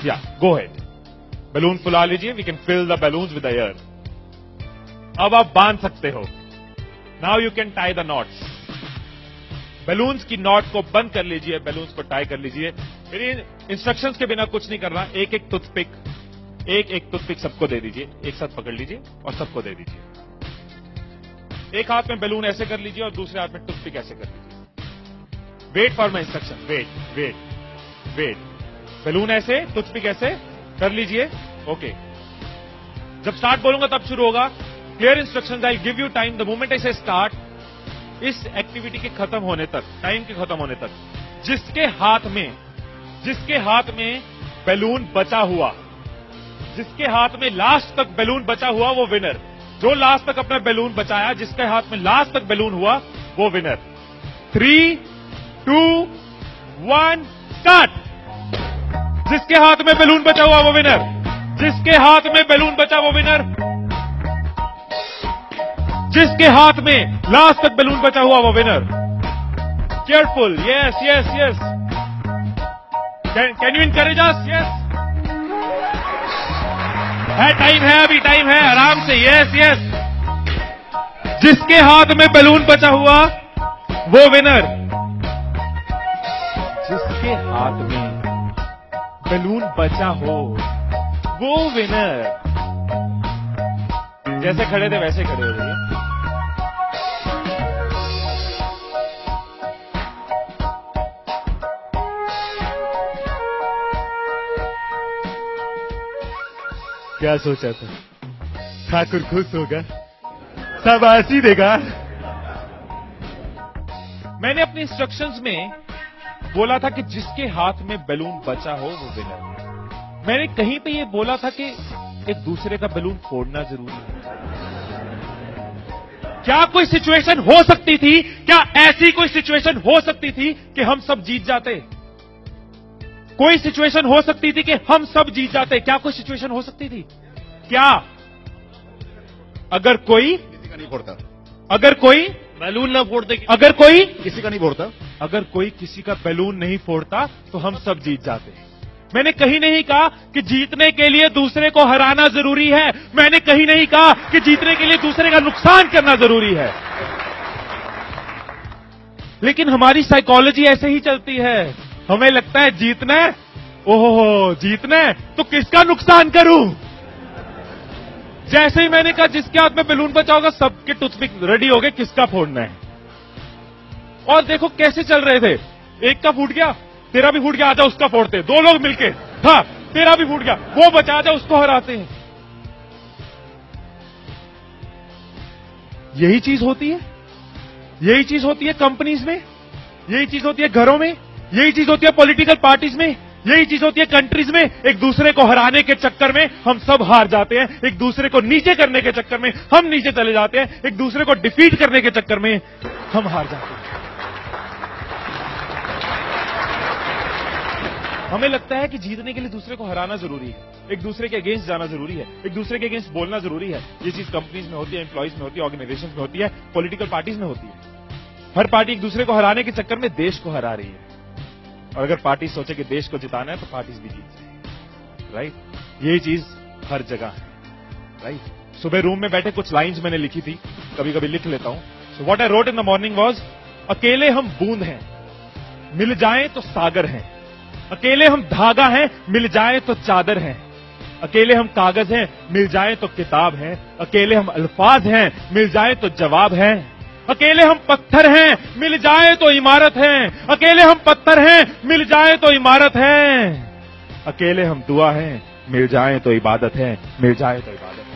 या गो head, balloon फुला लीजिए, we can fill the balloons with the air. अब आप बांध सकते हो। Now you can tie the knots. Balloons की नॉट को बंद कर लीजिए, बैलून्स को टाई कर लीजिए। मेरी इंस्ट्रक्शंस के बिना कुछ नहीं करना। एक एक टूथपिक सबको दे दीजिए, एक साथ पकड़ लीजिए और सबको दे दीजिए। एक हाथ में बैलून ऐसे कर लीजिए और दूसरे हाथ में टूथपिक ऐसे कर लीजिए। Wait for my instruction, wait. Balloon ऐसे, टूथपिक ऐसे कर लीजिए। ओके, जब स्टार्ट बोलूंगा तब शुरू होगा। Clear instructions, I give you time the moment I से स्टार्ट। इस एक्टिविटी के खत्म होने तक, टाइम के खत्म होने तक, जिसके हाथ में बैलून बचा हुआ, जिसके हाथ में लास्ट तक बैलून बचा हुआ वो विनर। जो लास्ट तक अपना बैलून बचाया, जिसके हाथ में लास्ट तक बैलून हुआ वो विनर। 3, 2, 1 स्टार्ट। जिसके हाथ में बैलून बचा हुआ वो विनर, जिसके हाथ में बैलून बचा वो विनर, जिसके हाथ में लास्ट तक बैलून बचा हुआ वो winner. Careful, yes. Can you encourage us? Yes, time है, अभी टाइम है, आराम से। यस। जिसके हाथ में बैलून बचा हुआ वो विनर, जिसके हाथ में बैलून बचा हो वो विनर। जैसे खड़े थे वैसे खड़े हो जाइए। क्या सोचा था? ठाकुर खुश होगा, शाबाशी देगा। मैंने अपने इंस्ट्रक्शंस में बोला था कि जिसके हाथ में बैलून बचा हो वो विनर। मैंने कहीं पे ये बोला था कि एक दूसरे का बैलून फोड़ना जरूरी है। क्या कोई सिचुएशन हो सकती थी, क्या ऐसी कोई सिचुएशन हो सकती थी कि हम सब जीत जाते? कोई सिचुएशन हो सकती थी कि हम सब जीत जाते? क्या कोई सिचुएशन हो सकती थी? क्या? अगर कोई किसी का नहीं फोड़ता, अगर कोई बैलून ना फोड़ते, अगर कोई किसी का नहीं फोड़ता, अगर कोई किसी का बैलून नहीं फोड़ता तो हम सब जीत जाते। मैंने कहीं नहीं कहा कि जीतने के लिए दूसरे को हराना जरूरी है। मैंने कहीं नहीं कहा कि जीतने के लिए दूसरे का नुकसान करना जरूरी है। लेकिन हमारी साइकोलॉजी ऐसे ही चलती है। हमें लगता है जीतना है, ओहो जीतना है तो किसका नुकसान करूं। जैसे ही मैंने कहा जिसके हाथ में बैलून बचा होगा, सबके टूथपिक रेडी हो गए किसका फोड़ना है। और देखो कैसे चल रहे थे। एक का फूट गया, तेरा भी फूट गया, आजा उसका फोड़ते। दो लोग मिलके, हाँ तेरा भी फूट गया, वो बचा, आजा उसको हराते हैं। यही चीज होती है, यही चीज होती है कंपनीज में, यही चीज होती है घरों में, यही चीज होती है पॉलिटिकल पार्टीज में, यही चीज होती है कंट्रीज में। एक दूसरे को हराने के चक्कर में हम सब हार जाते हैं। एक दूसरे को नीचे करने के चक्कर में हम नीचे चले जाते हैं। एक दूसरे को डिफीट करने के चक्कर में हम हार जाते हैं। हमें लगता है कि जीतने के लिए दूसरे को हराना जरूरी है, एक दूसरे के अगेंस्ट जाना जरूरी है, एक दूसरे के अगेंस्ट बोलना जरूरी है। ये चीज कंपनीज में होती है, एम्प्लॉइज में होती है, ऑर्गेनाइजेशन में होती है, पॉलिटिकल पार्टीज में होती है। हर पार्टी एक दूसरे को हराने के चक्कर में देश को हरा रही है। और अगर पार्टी सोचे कि देश को जिताना है तो पार्टीज भी जीत जाएंगी, राइट। यही चीज हर जगह है, राइट। सुबह रूम में बैठे कुछ लाइंस मैंने लिखी थी, कभी कभी लिख लेता हूं। So what I wrote in the morning was, अकेले हम बूंद हैं, मिल जाएं तो सागर हैं। अकेले हम धागा हैं, मिल जाए तो चादर हैं। अकेले हम कागज हैं, मिल जाए तो किताब हैं। अकेले हम अल्फाज हैं, मिल जाए तो जवाब हैं। अकेले हम पत्थर हैं, मिल जाए तो इमारत हैं। अकेले हम पत्थर हैं, मिल जाए तो इमारत हैं। अकेले हम दुआ हैं, मिल जाए तो इबादत है, मिल जाए तो इबादत है।